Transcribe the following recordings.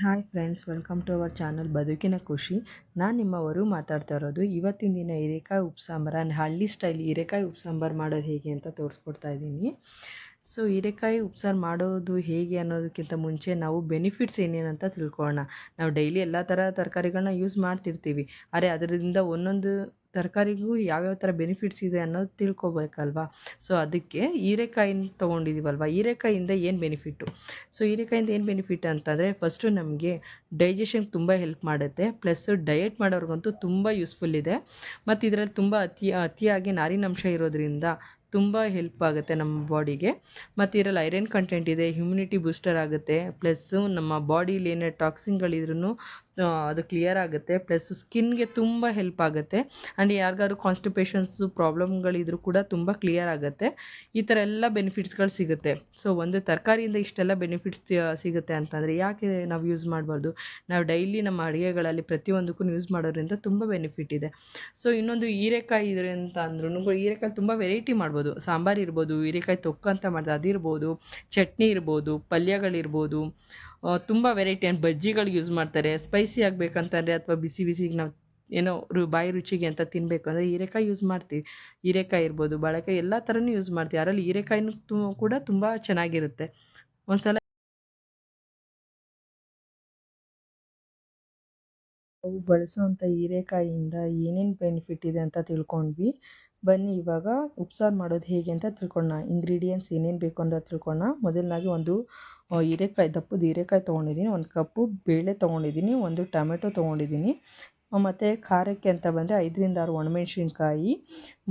Hi friends, welcome to our channel ಬದುಕಿನ ಖುಷಿ. ನಾನು ನಿಮ್ಮವರು ಮಾತಾಡ್ತಾ ಇರೋದು. ಇವತ್ತಿನ ದಿನ ಹೀರೆಕಾಯಿ ಉಪ್ಸಾಂಬಾರು, ಹಳ್ಳಿ ಸ್ಟೈಲ್ ಹೀರೆಕಾಯಿ ಉಪ್ಸಾಂಬಾರು ಮಾಡೋದು ಹೇಗೆ ಅಂತ ತೋರಿಸ್ಕೊಡ್ತಾ ಇದ್ದೀನಿ. ಸೊ ಹೀರೆಕಾಯಿ ಉಪ್ಸಾರು ಮಾಡೋದು ಹೇಗೆ ಅನ್ನೋದಕ್ಕಿಂತ ಮುಂಚೆ ನಾವು ಬೆನಿಫಿಟ್ಸ್ ಏನೇನಂತ ತಿಳ್ಕೊಳ್ಳೋಣ. ನಾವು ಡೈಲಿ ಎಲ್ಲ ಥರ ತರಕಾರಿಗಳನ್ನ ಯೂಸ್ ಮಾಡ್ತಿರ್ತೀವಿ, ಆದರೆ ಅದರಿಂದ ಒಂದೊಂದು ತರಕಾರಿಗೂ ಯಾವ್ಯಾವ ಥರ ಬೆನಿಫಿಟ್ಸ್ ಇದೆ ಅನ್ನೋದು ತಿಳ್ಕೊಬೇಕಲ್ವಾ. ಸೊ ಅದಕ್ಕೆ ಹೀರೆಕಾಯಿನ ತೊಗೊಂಡಿದ್ದೀವಲ್ವ, ಹೀರೆಕಾಯಿಂದ ಏನು ಬೆನಿಫಿಟ್ಟು. ಸೊ ಹೀರೆಕಾಯಿಂದ ಏನು ಬೆನಿಫಿಟ್ ಅಂತಂದರೆ, ಫಸ್ಟು ನಮಗೆ ಡೈಜೆಷನ್ಗೆ ತುಂಬ ಹೆಲ್ಪ್ ಮಾಡುತ್ತೆ. ಪ್ಲಸ್ ಡಯಟ್ ಮಾಡೋರಿಗಂತೂ ತುಂಬ ಯೂಸ್ಫುಲ್ ಇದೆ. ಮತ್ತು ಇದರಲ್ಲಿ ತುಂಬ ಅತಿಯಾಗಿ ನಾರಿನಂಶ ಇರೋದ್ರಿಂದ ತುಂಬ ಹೆಲ್ಪ್ ಆಗುತ್ತೆ ನಮ್ಮ ಬಾಡಿಗೆ. ಮತ್ತು ಇದರಲ್ಲಿ ಐರನ್ ಕಂಟೆಂಟ್ ಇದೆ, ಹ್ಯುಮಿನಿಟಿ ಬೂಸ್ಟರ್ ಆಗುತ್ತೆ. ಪ್ಲಸ್ಸು ನಮ್ಮ ಬಾಡಿಲಿ ಏನೇ ಟಾಕ್ಸಿನ್ಗಳಿದ್ರೂ ಅದು ಕ್ಲಿಯರ್ ಆಗುತ್ತೆ. ಪ್ಲಸ್ ಸ್ಕಿನ್ಗೆ ತುಂಬ ಹೆಲ್ಪ್ ಆಗುತ್ತೆ. ಆ್ಯಂಡ್ ಯಾರಿಗಾದ್ರು ಕಾನ್ಸ್ಟಿಪೇಷನ್ಸು ಪ್ರಾಬ್ಲಮ್ಗಳಿದ್ರೂ ಕೂಡ ತುಂಬ ಕ್ಲಿಯರ್ ಆಗುತ್ತೆ. ಈ ಥರ ಎಲ್ಲ ಬೆನಿಫಿಟ್ಸ್ಗಳು ಸಿಗುತ್ತೆ. ಸೊ ಒಂದು ತರಕಾರಿಯಿಂದ ಇಷ್ಟೆಲ್ಲ ಬೆನಿಫಿಟ್ಸ್ ಸಿಗುತ್ತೆ ಅಂತಂದರೆ ಯಾಕೆ ನಾವು ಯೂಸ್ ಮಾಡಬಾರ್ದು. ನಾವು ಡೈಲಿ ನಮ್ಮ ಅಡುಗೆಗಳಲ್ಲಿ ಪ್ರತಿಯೊಂದಕ್ಕೂ ಯೂಸ್ ಮಾಡೋದ್ರಿಂದ ತುಂಬ ಬೆನಿಫಿಟ್ ಇದೆ. ಸೊ ಇನ್ನೊಂದು ಹೀರೆಕಾಯಿ ಇದೆ ಅಂತ ಅಂದ್ರೂ, ಹೀರೆಕಾಯಿ ತುಂಬ ವೆರೈಟಿ ಮಾಡ್ಬೋದು. ಸಾಂಬಾರು ಇರ್ಬೋದು, ಹೀರೆಕಾಯಿ ತೊಕ್ಕು ಅಂತ ಮಾಡ್ತಾರೆ ಅದಿರ್ಬೋದು, ಚಟ್ನಿ ಇರ್ಬೋದು, ಪಲ್ಯಗಳಿರ್ಬೋದು, ತುಂಬ ವೆರೈಟಿ. ಆ್ಯಂಡ್ ಬಜ್ಜಿಗಳಿಗೆ ಯೂಸ್ ಮಾಡ್ತಾರೆ. ಸ್ಪೈಸಿ ಆಗಬೇಕಂತಂದರೆ ಅಥವಾ ಬಿಸಿ ಬಿಸಿಗೆ ನಾವು ಏನೋ ಬಾಯಿ ರುಚಿಗೆ ಅಂತ ತಿನ್ನಬೇಕು ಅಂದರೆ ಹೀರೆಕಾಯಿ ಯೂಸ್ ಮಾಡ್ತೀವಿ. ಹೀರೆಕಾಯಿ ಇರ್ಬೋದು, ಬಾಳೆಕಾಯಿ ಎಲ್ಲ ಥರನೂ ಯೂಸ್ ಮಾಡ್ತೀವಿ. ಅದರಲ್ಲಿ ಹೀರೆಕಾಯಿನೂ ಕೂಡ ತುಂಬ ಚೆನ್ನಾಗಿರುತ್ತೆ. ಒಂದ್ಸಲ ನಾವು ಬಳಸುವಂಥ ಹೀರೆಕಾಯಿಯಿಂದ ಏನೇನು ಬೆನಿಫಿಟ್ ಇದೆ ಅಂತ ತಿಳ್ಕೊಂಡ್ವಿ. ಬನ್ನಿ ಇವಾಗ ಉಪ್ಸಾರು ಮಾಡೋದು ಹೇಗೆ ಅಂತ ತಿಳ್ಕೊಳ್ಳೋಣ. ಇಂಗ್ರೀಡಿಯೆಂಟ್ಸ್ ಏನೇನು ಬೇಕು ಅಂತ ತಿಳ್ಕೊಳ್ಳೋಣ. ಮೊದಲನಾಗಿ ಒಂದು ದಪ್ಪದ ಹೀರೆಕಾಯಿ ತೊಗೊಂಡಿದ್ದೀನಿ, ಒಂದು ಕಪ್ಪು ಬೇಳೆ ತೊಗೊಂಡಿದ್ದೀನಿ, ಒಂದು ಟೊಮೆಟೊ ತೊಗೊಂಡಿದ್ದೀನಿ. ಮತ್ತು ಖಾರಕ್ಕೆ ಅಂತ ಬಂದರೆ 5ರಿಂದ 6 ಒಣಮೆಣ್ಸಿನ್ಕಾಯಿ,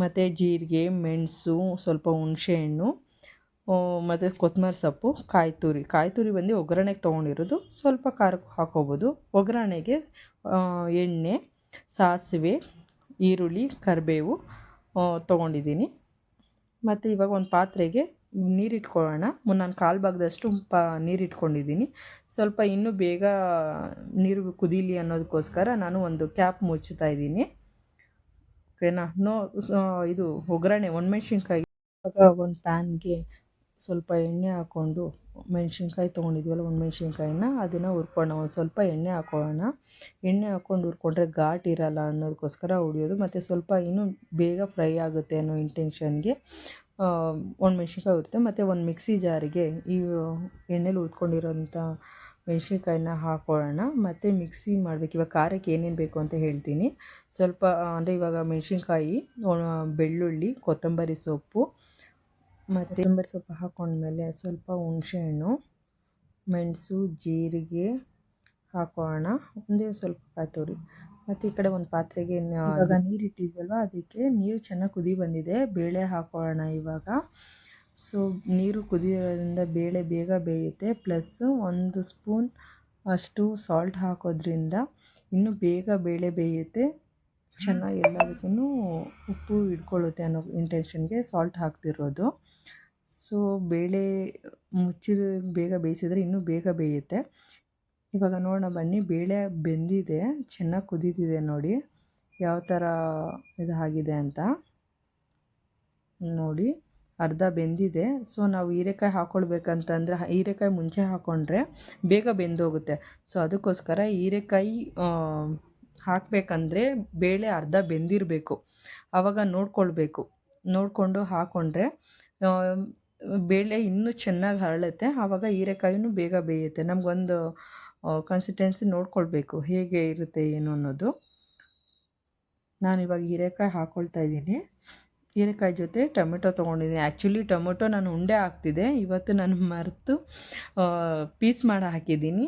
ಮತ್ತು ಜೀರಿಗೆ, ಮೆಣಸು, ಸ್ವಲ್ಪ ಹುಣಸೆಹಣ್ಣು, ಮತ್ತು ಕೊತ್ತಂಬರಿ ಸೊಪ್ಪು, ಕಾಯಿ ತುರಿ ಬಂದು ಒಗ್ಗರಣೆಗೆ ತೊಗೊಂಡಿರೋದು. ಸ್ವಲ್ಪ ಖಾರಕ್ಕೆ ಹಾಕೋಬೋದು. ಒಗ್ಗರಣೆಗೆ ಎಣ್ಣೆ, ಸಾಸಿವೆ, ಈರುಳ್ಳಿ, ಕರಿಬೇವು ತೊಗೊಂಡಿದ್ದೀನಿ. ಮತ್ತು ಇವಾಗ ಒಂದು ಪಾತ್ರೆಗೆ ನೀರಿಟ್ಕೊಳ್ಳೋಣ. ನಾನು ಕಾಲು ಭಾಗದಷ್ಟು ನೀರಿಟ್ಕೊಂಡಿದ್ದೀನಿ. ಸ್ವಲ್ಪ ಇನ್ನೂ ಬೇಗ ನೀರು ಕುದೀಲಿ ಅನ್ನೋದಕ್ಕೋಸ್ಕರ ನಾನು ಒಂದು ಕ್ಯಾಪ್ ಮುಚ್ಚುತ್ತಾ ಇದ್ದೀನಿ. ಓಕೆನಾ. ಇದು ಒಗ್ಗರಣೆ ಒಣಮೆಣ್ಸಿನ್ಕಾಯಿ. ಇವಾಗ ಒಂದು ಪ್ಯಾನ್ಗೆ ಸ್ವಲ್ಪ ಎಣ್ಣೆ ಹಾಕ್ಕೊಂಡು ಮೆಣಸಿನ್ಕಾಯಿ ತೊಗೊಂಡಿದ್ವಲ್ಲ, ಒಣಮೆಣ್ಸಿನ್ಕಾಯಿನ ಅದನ್ನು ಹುರ್ಕೊಳ್ಳೋಣ. ಒಂದು ಸ್ವಲ್ಪ ಎಣ್ಣೆ ಹಾಕ್ಕೊಳ್ಳೋಣ. ಎಣ್ಣೆ ಹಾಕ್ಕೊಂಡು ಹುರ್ಕೊಂಡ್ರೆ ಘಾಟ್ ಇರಲ್ಲ ಅನ್ನೋದಕ್ಕೋಸ್ಕರ ಹುರಿಯೋದು. ಮತ್ತು ಸ್ವಲ್ಪ ಇನ್ನೂ ಬೇಗ ಫ್ರೈ ಆಗುತ್ತೆ ಅನ್ನೋ ಇಂಟೆನ್ಷನ್ಗೆ ಒಣಮೆಣ್ಸಿನ್ಕಾಯಿ ಹುರಿತೆ. ಮತ್ತು ಒಂದು ಮಿಕ್ಸಿ ಜಾರಿಗೆ ಈ ಎಣ್ಣೆಲಿ ಹುರ್ಕೊಂಡಿರೋಂಥ ಮೆಣ್ಸಿನ್ಕಾಯಿನ ಹಾಕ್ಕೊಳ್ಳೋಣ. ಮತ್ತು ಮಿಕ್ಸಿ ಮಾಡಬೇಕು. ಇವಾಗ ಖಾರಕ್ಕೆ ಏನೇನು ಬೇಕು ಅಂತ ಹೇಳ್ತೀನಿ. ಸ್ವಲ್ಪ ಅಂದರೆ ಇವಾಗ ಮೆಣಸಿನ್ಕಾಯಿ, ಬೆಳ್ಳುಳ್ಳಿ, ಕೊತ್ತಂಬರಿ ಸೊಪ್ಪು, ಮತ್ತು ಕೊತ್ತಂಬರಿ ಸೊಪ್ಪು ಹಾಕ್ಕೊಂಡ್ಮೇಲೆ ಸ್ವಲ್ಪ ಹುಣಸೆಹಣ್ಣು, ಮೆಣಸು, ಜೀರಿಗೆ ಹಾಕೋಣ. ಒಂದೇ ಸ್ವಲ್ಪ ಕಾಯಿ ತುರಿ. ಮತ್ತು ಈ ಕಡೆ ಒಂದು ಪಾತ್ರೆಗೆ ಇವಾಗ ನೀರು ಇಟ್ಟಿದ್ವಲ್ವ, ಅದಕ್ಕೆ ನೀರು ಚೆನ್ನಾಗಿ ಕುದಿ ಬಂದಿದೆ. ಬೇಳೆ ಹಾಕೋಣ ಇವಾಗ. ಸೊ ನೀರು ಕುದಿಯೋದ್ರಿಂದ ಬೇಳೆ ಬೇಗ ಬೇಯುತ್ತೆ. ಪ್ಲಸ್ಸು 1 ಸ್ಪೂನ್ ಅಷ್ಟು ಸಾಲ್ಟ್ ಹಾಕೋದ್ರಿಂದ ಇನ್ನೂ ಬೇಗ ಬೇಳೆ ಬೇಯುತ್ತೆ. ಚೆನ್ನಾಗಿ ಎಲ್ಲದಕ್ಕೂ ಉಪ್ಪು ಹಿಡ್ಕೊಳ್ಳುತ್ತೆ ಅನ್ನೋ ಇಂಟೆನ್ಷನ್ಗೆ ಸಾಲ್ಟ್ ಹಾಕ್ತಿರೋದು. ಸೊ ಬೇಳೆ ಮುಚ್ಚಿದ ಬೇಗ ಬೇಯಿಸಿದ್ರೆ ಇನ್ನೂ ಬೇಗ ಬೇಯುತ್ತೆ. ಇವಾಗ ನೋಡೋಣ ಬನ್ನಿ. ಬೇಳೆ ಬೆಂದಿದೆ, ಚೆನ್ನಾಗಿ ಕುದೀತಿದೆ ನೋಡಿ ಯಾವ ಥರ ಇದು ಆಗಿದೆ ಅಂತ ನೋಡಿ. ಅರ್ಧ ಬೆಂದಿದೆ. ಸೊ ನಾವು ಹೀರೆಕಾಯಿ ಹಾಕ್ಕೊಳ್ಬೇಕಂತಂದರೆ ಹೀರೆಕಾಯಿ ಮುಂಚೆ ಹಾಕ್ಕೊಂಡ್ರೆ ಬೇಗ ಬೆಂದೋಗುತ್ತೆ. ಸೊ ಅದಕ್ಕೋಸ್ಕರ ಹೀರೆಕಾಯಿ ಹಾಕಬೇಕಂದ್ರೆ ಬೇಳೆ ಅರ್ಧ ಬೆಂದಿರಬೇಕು. ಆವಾಗ ನೋಡಿಕೊಂಡು ಹಾಕ್ಕೊಂಡ್ರೆ ಬೇಳೆ ಇನ್ನೂ ಚೆನ್ನಾಗಿ ಹರಳುತ್ತೆ. ಆವಾಗ ಹೀರೆಕಾಯಿನೂ ಬೇಗ ಬೇಯುತ್ತೆ. ನಮಗೊಂದು ಕನ್ಸಿಸ್ಟೆನ್ಸಿ ನೋಡ್ಕೊಳ್ಬೇಕು ಹೇಗೆ ಇರುತ್ತೆ ಏನು ಅನ್ನೋದು. ನಾನಿವಾಗ ಹೀರೆಕಾಯಿ ಹಾಕ್ಕೊಳ್ತಾ ಇದ್ದೀನಿ. ಹೀರೆಕಾಯಿ ಜೊತೆ ಟೊಮೆಟೊ ತೊಗೊಂಡಿದ್ದೀನಿ. ಆ್ಯಕ್ಚುಲಿ ಟೊಮೆಟೊ ನಾನು ಉಂಡೆ ಹಾಕ್ತಿದ್ದೆ, ಇವತ್ತು ನಾನು ಮರೆತು ಪೀಸ್ ಮಾಡಿ ಹಾಕಿದ್ದೀನಿ.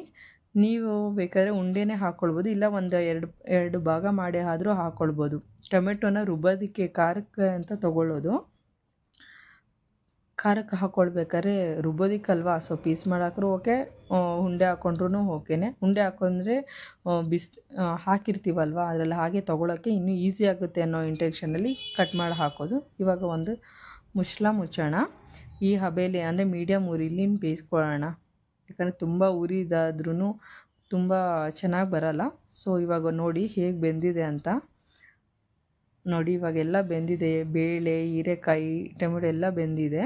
ನೀವು ಬೇಕಾದರೆ ಉಂಡೆನೇ ಹಾಕ್ಕೊಳ್ಬೋದು, ಇಲ್ಲ ಒಂದು ಎರಡು ಭಾಗ ಮಾಡಿ ಆದರೂ ಹಾಕ್ಕೊಳ್ಬೋದು. ಟೊಮೆಟೊನ ರುಬ್ಬೋದಕ್ಕೆ ಖಾರಕ್ಕೆ ಅಂತ ತೊಗೊಳ್ಳೋದು. ಖಾರಕ್ಕೆ ಹಾಕ್ಕೊಳ್ಬೇಕಾದ್ರೆ ರುಬ್ಬೋದಕ್ಕಲ್ವಾ, ಸೊ ಪೀಸ್ ಮಾಡಾಕ್ರೂ ಓಕೆ, ಉಂಡೆ ಹಾಕ್ಕೊಂಡ್ರೂ ಓಕೆನೆ. ಉಂಡೆ ಹಾಕೊಂಡ್ರೆ ಹಾಕಿರ್ತೀವಲ್ವ, ಅದರಲ್ಲಿ ಹಾಗೆ ತೊಗೊಳಕ್ಕೆ ಇನ್ನೂ ಈಸಿ ಆಗುತ್ತೆ ಅನ್ನೋ ಇಂಟೆನ್ಷನಲ್ಲಿ ಕಟ್ ಮಾಡಿ ಹಾಕೋದು. ಇವಾಗ ಒಂದು ಮುಚ್ಚೋಣ. ಈ ಹಬೆಲಿ ಅಂದರೆ ಮೀಡಿಯಮ್ ಉರಿಲಿ ಬೇಯಿಸ್ಕೊಳ್ಳೋಣ. ಯಾಕಂದರೆ ತುಂಬ ಉರಿದಾದ್ರೂ ತುಂಬ ಚೆನ್ನಾಗಿ ಬರಲ್ಲ. ಸೊ ಇವಾಗ ನೋಡಿ ಹೇಗೆ ಬೆಂದಿದೆ ಅಂತ ನೋಡಿ. ಇವಾಗೆಲ್ಲ ಬೆಂದಿದೆ, ಬೇಳೆ, ಹೀರೆಕಾಯಿ, ಟೊಮೆಟೊ ಎಲ್ಲ ಬೆಂದಿದೆ.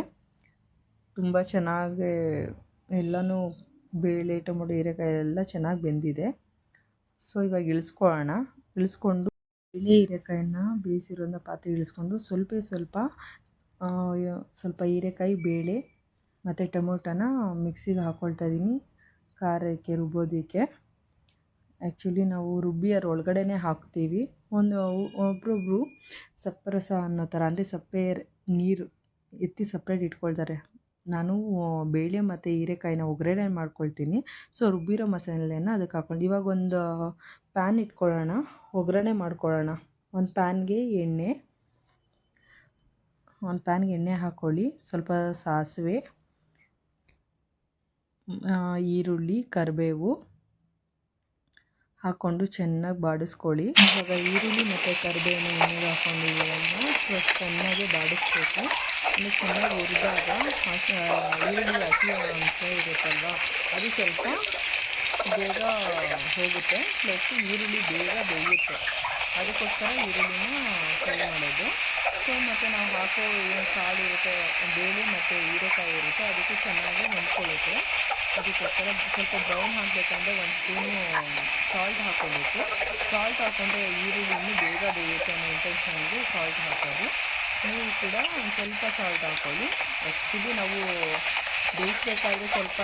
ತುಂಬ ಚೆನ್ನಾಗಿ ಎಲ್ಲನೂ ಬೇಳೆ ಟೊಮೊಟೊ ಹೀರೆಕಾಯಿ ಎಲ್ಲ ಚೆನ್ನಾಗಿ ಬೆಂದಿದೆ. ಸೊ ಇವಾಗ ಇಳಿಸ್ಕೊಂಡು ಬೇಳೆ ಹೀರೆಕಾಯಿನ ಬೇಯಿಸಿರೋಂಥ ಪಾತ್ರೆ ಇಳಿಸ್ಕೊಂಡು ಸ್ವಲ್ಪ ಹೀರೆಕಾಯಿ, ಬೇಳೆ ಮತ್ತು ಟೊಮೊಟೊನ ಮಿಕ್ಸಿಗೆ ಹಾಕ್ಕೊಳ್ತಾ ಇದ್ದೀನಿ ಖಾರಕ್ಕೆ ರುಬ್ಬೋದಕ್ಕೆ. ಆ್ಯಕ್ಚುಲಿ ನಾವು ರುಬ್ಬಿ ಅದ್ರ ಒಳಗಡೆನೇ ಹಾಕ್ತೀವಿ. ಒಬ್ಬೊಬ್ಬರು ಸಪ್ಪರಸ ಅನ್ನೋ ಥರ, ಅಂದರೆ ಸಪ್ಪೆ ನೀರು ಎತ್ತಿ ಸಪ್ರೇಟ್ ಇಟ್ಕೊಳ್ತಾರೆ. ನಾನು ಬೇಳೆ ಮತ್ತು ಹೀರೆಕಾಯಿನ ಒಗ್ಗರಣೆ ಮಾಡ್ಕೊಳ್ತೀನಿ. ಸೊ ರುಬ್ಬಿರೋ ಮಸಾಲೆನ ಅದಕ್ಕೆ ಹಾಕ್ಕೊಂಡು ಇವಾಗ ಒಂದು ಪ್ಯಾನ್ ಇಟ್ಕೊಳ್ಳೋಣ, ಒಗ್ಗರಣೆ ಮಾಡ್ಕೊಳ್ಳೋಣ. ಒಂದು ಪ್ಯಾನ್ಗೆ ಎಣ್ಣೆ ಹಾಕ್ಕೊಳ್ಳಿ. ಸ್ವಲ್ಪ ಸಾಸಿವೆ, ಈರುಳ್ಳಿ, ಕರಿಬೇವು ಹಾಕ್ಕೊಂಡು ಚೆನ್ನಾಗಿ ಬಾಡಿಸ್ಕೊಳ್ಳಿ. ಇವಾಗ ಈರುಳ್ಳಿ ಮತ್ತು ಕರಿಬೇವನ್ನ ಎಣ್ಣೆಗೆ ಹಾಕ್ಕೊಂಡು ಚೆನ್ನಾಗಿ ಬಾಡಿಸ್ಬೇಕು. ಇನ್ನು ಚೆನ್ನಾಗಿ ಹುರಿದಾಗ ಈರುಳ್ಳಿ ಹಸಿ ಅಂಶ ಇರುತ್ತಲ್ವ, ಅದು ಸ್ವಲ್ಪ ಬೇಗ ಹೋಗುತ್ತೆ, ಪ್ಲಸ್ ಈರುಳ್ಳಿ ಬೇಗ ಬೇಯುತ್ತೆ. ಅದಕ್ಕೋಸ್ಕರ ಈರುಳ್ಳಿನ ಫ್ರೈ ಮಾಡೋದು. ಸೊ ಮತ್ತು ನಾವು ಹಾಕೋ ಏನು ಕಾಳು ಇರುತ್ತೆ, ಬೇಳೆ ಮತ್ತು ಹೀರೆಕಾಯಿ ಇರುತ್ತೆ, ಅದಕ್ಕೆ ಚೆನ್ನಾಗಿ ಹೊಂದ್ಕೊಳ್ಳುತ್ತೆ. ಅದಕ್ಕೋಸ್ಕರ ಸ್ವಲ್ಪ ಬ್ರೌನ್ ಆಗಬೇಕಂದ್ರೆ 1 ಸ್ಪೂನು ಸಾಲ್ಟ್ ಹಾಕ್ಕೊಬೇಕು. ಸಾಲ್ಟ್ ಹಾಕ್ಕೊಂಡ್ರೆ ಈರುಳ್ಳಿ ಇನ್ನೂ ಬೇಗ ಬೇಯುತ್ತೆ ಅನ್ನೋ ಇಂಟೆನ್ಷನ್ಗೆ ಸಾಲ್ಟ್ ಹಾಕೋದು. ನೀವು ಕೂಡ ಒಂದು ಸ್ವಲ್ಪ ಸಾಲ್ಟ್ ಹಾಕ್ಕೊಳ್ಳಿ. ಆ್ಯಕ್ಚುಲಿ ನಾವು ಬೇಯಿಸ್ಬೇಕಾದ್ರೆ ಸ್ವಲ್ಪ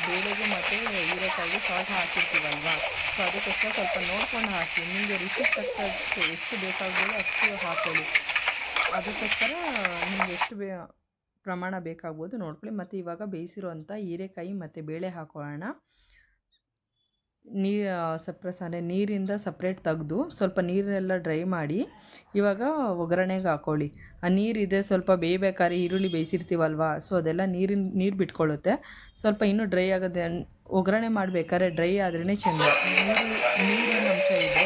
ಬೇಳೆಗೆ ಮತ್ತು ಹೀರೆಕಾಯಿಗೆ ಸಾಲ್ಟ್ ಹಾಕಿರ್ತೀವಲ್ವ, ಸೊ ಅದಕ್ಕೋಸ್ಕರ ಸ್ವಲ್ಪ ನೋಡ್ಕೊಂಡು ಹಾಕಿ. ನಿಮಗೆ ರುಚಿ ತಕ್ಕಷ್ಟು ಎಷ್ಟು ಬೇಕಾಗ್ಬೋದು ಅಷ್ಟು ಹಾಕ್ಕೊಳ್ಳಿ. ಅದಕ್ಕೋಸ್ಕರ ನಿಮ್ಗೆ ಎಷ್ಟು ಪ್ರಮಾಣ ಬೇಕಾಗ್ಬೋದು ನೋಡ್ಕೊಳ್ಳಿ. ಮತ್ತು ಇವಾಗ ಬೇಯಿಸಿರೋಂಥ ಹೀರೆಕಾಯಿ ಮತ್ತು ಬೇಳೆ ಹಾಕೋಣ. ನೀರಿಂದ ಸಪ್ರೇಟ್ ತೆಗೆದು ಸ್ವಲ್ಪ ನೀರೆಲ್ಲ ಡ್ರೈ ಮಾಡಿ ಇವಾಗ ಒಗ್ಗರಣೆಗೆ ಹಾಕ್ಕೊಳ್ಳಿ. ಆ ನೀರಿದೆ ಸ್ವಲ್ಪ ಬೇಯಬೇಕಾದ್ರೆ ಈರುಳ್ಳಿ ಬೇಯಿಸಿರ್ತೀವಲ್ವ, ಸೊ ಅದೆಲ್ಲ ನೀರು ಬಿಟ್ಕೊಳ್ಳುತ್ತೆ. ಸ್ವಲ್ಪ ಇನ್ನೂ ಡ್ರೈ ಆಗೋದೆ, ಒಗ್ಗರಣೆ ಮಾಡಬೇಕಾದ್ರೆ ಡ್ರೈ ಆದ್ರೇ ಚೆಂದ. ನೀರಿನ ಅಂಶ ಇದೆ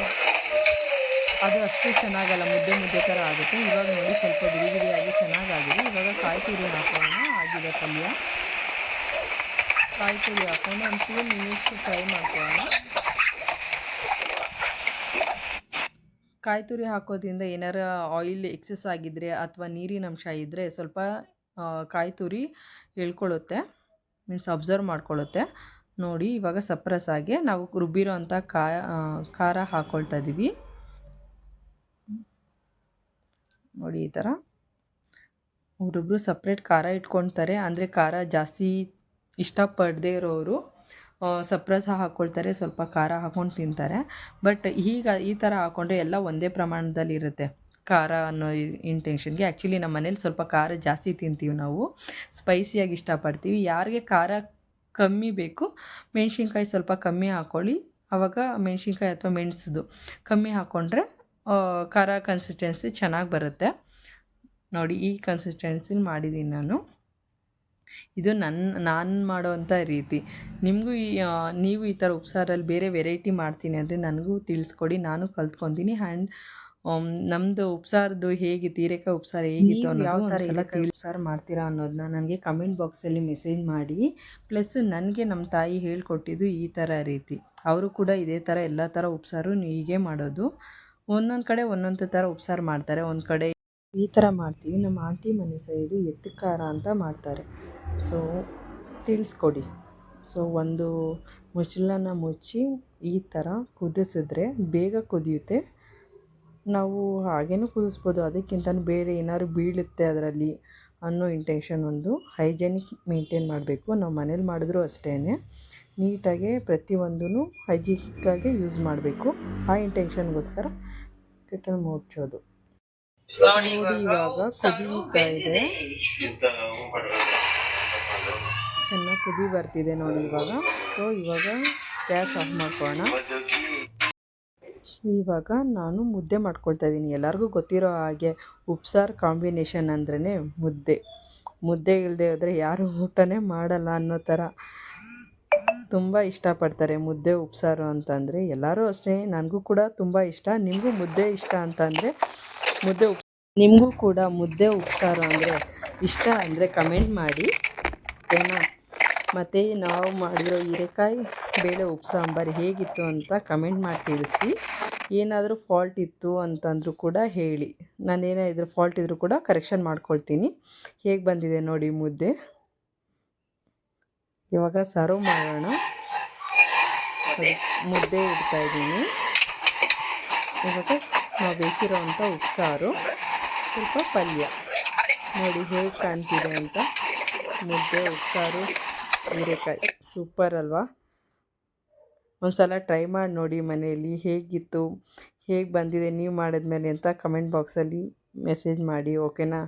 ಅದು ಅಷ್ಟು ಚೆನ್ನಾಗಲ್ಲ, ಮುದ್ದೆ ಥರ ಆಗುತ್ತೆ. ಇವಾಗ ನೋಡಿ ಸ್ವಲ್ಪ ಬಿಡಿಯಾಗಿ ಚೆನ್ನಾಗಾಗಿದೆ. ಇವಾಗ ಕಾಯಿ ತುರಿ ಹಾಕೋಣ. ಆಗಿದೆ ಪಲ್ಯ. ಕಾಯಿ ತುರಿ ಹಾಕೊಂಡು ಒಂದು 2 ಮಿನಿಟ್ಸ್ ಫ್ರೈ ಮಾಡ್ಕೊಳ್ಳೋಣ. ಕಾಯಿ ತುರಿ ಹಾಕೋದ್ರಿಂದ ಏನಾರ ಆಯಿಲ್ ಎಕ್ಸೆಸ್ ಆಗಿದ್ದರೆ ಅಥವಾ ನೀರಿನ ಅಂಶ ಇದ್ದರೆ ಸ್ವಲ್ಪ ಕಾಯಿ ತುರಿ ಎಳ್ಕೊಳ್ಳುತ್ತೆ, ಮೀನ್ಸ್ ಅಬ್ಸರ್ವ್ ಮಾಡ್ಕೊಳ್ಳುತ್ತೆ. ನೋಡಿ ಇವಾಗ ಸಪ್ರಸಾಗೆ ನಾವು ರುಬ್ಬಿರೋ ಅಂಥ ಖಾರ ಹಾಕ್ಕೊಳ್ತಾ ಇದ್ದೀವಿ. ನೋಡಿ ಈ ಥರ ಒಬ್ಬೊಬ್ಬರು ಸಪ್ರೇಟ್ ಖಾರ ಇಟ್ಕೊಳ್ತಾರೆ, ಅಂದರೆ ಖಾರ ಜಾಸ್ತಿ ಇಷ್ಟಪಡದೇ ಇರೋರು ಸಪ್ರಸ ಹಾಕ್ಕೊಳ್ತಾರೆ, ಸ್ವಲ್ಪ ಖಾರ ಹಾಕ್ಕೊಂಡು ತಿಂತಾರೆ. ಬಟ್ ಈ ಥರ ಹಾಕ್ಕೊಂಡ್ರೆ ಎಲ್ಲ ಒಂದೇ ಪ್ರಮಾಣದಲ್ಲಿ ಇರುತ್ತೆ ಖಾರ ಅನ್ನೋ ಇಂಟೆನ್ಷನ್ಗೆ. ಆ್ಯಕ್ಚುಲಿ ನಮ್ಮ ಮನೇಲಿ ಸ್ವಲ್ಪ ಖಾರ ಜಾಸ್ತಿ ತಿಂತೀವಿ, ನಾವು ಸ್ಪೈಸಿಯಾಗಿ ಇಷ್ಟಪಡ್ತೀವಿ. ಯಾರಿಗೆ ಖಾರ ಕಮ್ಮಿ ಬೇಕು, ಮೆಣಸಿನ್ಕಾಯಿ ಸ್ವಲ್ಪ ಕಮ್ಮಿ ಹಾಕ್ಕೊಳ್ಳಿ. ಆವಾಗ ಮೆಣಸಿನ್ಕಾಯಿ ಅಥವಾ ಮೆಣಸದು ಕಮ್ಮಿ ಹಾಕ್ಕೊಂಡ್ರೆ ಖಾರ ಕನ್ಸಿಸ್ಟೆನ್ಸಿ ಚೆನ್ನಾಗಿ ಬರುತ್ತೆ. ನೋಡಿ ಈ ಕನ್ಸಿಸ್ಟೆನ್ಸಿ ಮಾಡಿದ್ದೀನಿ ನಾನು. ಇದು ನಾನು ಮಾಡೋವಂಥ ರೀತಿ. ನಿಮಗೂ ನೀವು ಈ ಥರ ಉಪ್ಸಾರಲ್ಲಿ ಬೇರೆ ವೆರೈಟಿ ಮಾಡ್ತೀನಿ ಅಂದರೆ ನನಗೂ ತಿಳಿಸ್ಕೊಡಿ, ನಾನು ಕಲ್ತ್ಕೊತೀನಿ. ಆ್ಯಂಡ್ ನಮ್ಮದು ಉಪ್ಸಾರದ್ದು ಹೇಗಿತ್ತು, ಹೀರೆಕಾಯಿ ಉಪ್ಸಾರು ಹೇಗಿತ್ತು ಅನ್ನೋದು ಯಾವ ಥರ ಹೀರೆಕಾಯಿ ಉಪ್ಸಾರು ಮಾಡ್ತೀರಾ ಅನ್ನೋದನ್ನ ನನಗೆ ಕಮೆಂಟ್ ಬಾಕ್ಸಲ್ಲಿ ಮೆಸೇಜ್ ಮಾಡಿ. ಪ್ಲಸ್ ನನಗೆ ನಮ್ಮ ತಾಯಿ ಹೇಳ್ಕೊಟ್ಟಿದ್ದು ಈ ಥರ ರೀತಿ. ಅವರು ಕೂಡ ಇದೇ ಥರ ಎಲ್ಲ ಥರ ಉಪ್ಸಾರು ಹೀಗೆ ಮಾಡೋದು. ಒಂದೊಂದು ಕಡೆ ಒಂದೊಂದು ಥರ ಉಪ್ಸಾರು ಮಾಡ್ತಾರೆ. ಒಂದು ಕಡೆ ಈ ಥರ ಮಾಡ್ತೀವಿ. ನಮ್ಮ ಆಂಟಿ ಮನೆ ಸೈಡು ಎತ್ತು ಖಾರ ಅಂತ ಮಾಡ್ತಾರೆ. ಸೊ ತಿಳಿಸ್ಕೊಡಿ. ಸೊ ಒಂದು ಮುಚ್ಚಳನ ಮುಚ್ಚಿ ಈ ಥರ ಕುದಿಸಿದ್ರೆ ಬೇಗ ಕುದಿಯುತ್ತೆ. ನಾವು ಹಾಗೇನೂ ಕುದಿಸ್ಬೋದು, ಅದಕ್ಕಿಂತ ಬೇರೆ ಏನಾದ್ರು ಬೀಳುತ್ತೆ ಅದರಲ್ಲಿ ಅನ್ನೋ ಇಂಟೆನ್ಷನ್. ಒಂದು ಹೈಜೆನಿಕ್ ಮೇಂಟೈನ್ ಮಾಡಬೇಕು. ನಾವು ಮನೇಲಿ ಮಾಡಿದ್ರೂ ಅಷ್ಟೇ, ನೀಟಾಗಿ ಪ್ರತಿಯೊಂದೂ ಹೈಜಿನಿಕ್ಕಾಗಿ ಯೂಸ್ ಮಾಡಬೇಕು. ಆ ಇಂಟೆನ್ಷನ್ಗೋಸ್ಕರ ಕೆಟಲ್ ಮುಚ್ಚೋದು. ನೋಡಿ ಇವಾಗ ಕುದೀತಾ ಇದೆ, ಚೆನ್ನಾಗಿ ಕುದಿ ಬರ್ತಿದೆ ನೋಡಿ ಇವಾಗ. ಸೊ ಇವಾಗ ಗ್ಯಾಸ್ ಆಫ್ ಮಾಡ್ಕೊಳ್ಳೋಣ. ಇವಾಗ ನಾನು ಮುದ್ದೆ ಮಾಡ್ಕೊಳ್ತಾ ಇದ್ದೀನಿ. ಎಲ್ಲರಿಗೂ ಗೊತ್ತಿರೋ ಹಾಗೆ ಉಪ್ಸಾರು ಕಾಂಬಿನೇಷನ್ ಅಂದ್ರೇ ಮುದ್ದೆ ಇಲ್ಲದೆ ಹೋದರೆ ಯಾರು ಊಟನೇ ಮಾಡಲ್ಲ ಅನ್ನೋ ಥರ ತುಂಬ ಇಷ್ಟಪಡ್ತಾರೆ ಮುದ್ದೆ ಉಪ್ಸಾರು ಅಂತಂದರೆ. ಎಲ್ಲರೂ ಅಷ್ಟೇ, ನನಗೂ ಕೂಡ ತುಂಬ ಇಷ್ಟ. ನಿಮಗೂ ಮುದ್ದೆ ಇಷ್ಟ ಅಂತಂದರೆ ನಿಮಗೂ ಕೂಡ ಮುದ್ದೆ ಉಪ್ಸಾರು ಅಂದರೆ ಇಷ್ಟ ಅಂದರೆ ಕಮೆಂಟ್ ಮಾಡಿ, ಓಕೆನಾ? ಮತ್ತು ನಾವು ಮಾಡಿರೋ ಹೀರೆಕಾಯಿ ಬೇಳೆ ಉಪ್ಸಾಂಬಾರು ಹೇಗಿತ್ತು ಅಂತ ಕಮೆಂಟ್ ಮಾಡಿ ತಿಳಿಸಿ. ಏನಾದರೂ ಫಾಲ್ಟ್ ಇತ್ತು ಅಂತಂದರೂ ಕೂಡ ಹೇಳಿ, ನಾನೇನೇ ಇದ್ರ ಫಾಲ್ಟ್ ಇದ್ದರೂ ಕೂಡ ಕರೆಕ್ಷನ್ ಮಾಡ್ಕೊಳ್ತೀನಿ. ಹೇಗೆ ಬಂದಿದೆ ನೋಡಿ ಮುದ್ದೆ. ಇವಾಗ ಸರ್ವ್ ಮಾಡೋಣ. ಮುದ್ದೆ ಇಡ್ತಾಯಿದ್ದೀನಿ. ಇವಾಗ ನಾವು ಬೇಯಿಸಿರೋವಂಥ ಉಪ್ಸಾರು, ಸ್ವಲ್ಪ ಪಲ್ಯ ನೋಡಿ ಹೇಗೆ ಕಾಣ್ತಿದೆ ಅಂತ. ಮುದ್ದೆ, ಉಪ್ಸಾರು, ಹೀರೆಕಾಯಿ ಸೂಪರ್ ಅಲ್ವಾ? ಒಂದು ಸಲ ಟ್ರೈ ಮಾಡಿ ನೋಡಿ ಮನೆಯಲ್ಲಿ ಹೇಗಿತ್ತು, ಹೇಗೆ ಬಂದಿದೆ ನೀವು ಮಾಡಿದ್ಮೇಲೆ ಅಂತ ಕಮೆಂಟ್ ಬಾಕ್ಸಲ್ಲಿ ಮೆಸೇಜ್ ಮಾಡಿ, ಓಕೆನಾ?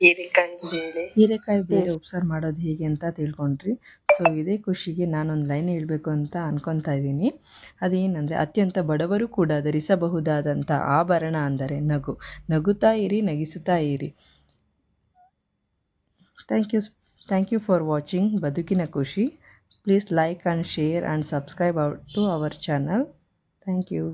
ಹೀರೆಕಾಯಿ ಬೇಳೆ ಉಪ್ಸಾರು ಮಾಡೋದು ಹೇಗೆ ಅಂತ ತಿಳ್ಕೊಂಡ್ರಿ. ಸೊ ಇದೇ ಖುಷಿಗೆ ನಾನೊಂದು ಲೈನ್ ಹೇಳಬೇಕು ಅಂತ ಅನ್ಕೊತಾ ಇದ್ದೀನಿ. ಅದೇನೆಂದರೆ, ಅತ್ಯಂತ ಬಡವರು ಕೂಡ ಧರಿಸಬಹುದಾದಂಥ ಆಭರಣ ಅಂದರೆ ನಗು. ನಗುತ್ತಾ ಇರಿ, ನಗಿಸುತ್ತಾ ಇರಿ. ಥ್ಯಾಂಕ್ ಯು ಫಾರ್ ವಾಚಿಂಗ್ ಬದುಕಿನ ಖುಷಿ. Please like and share and subscribe to our channel. Thank you.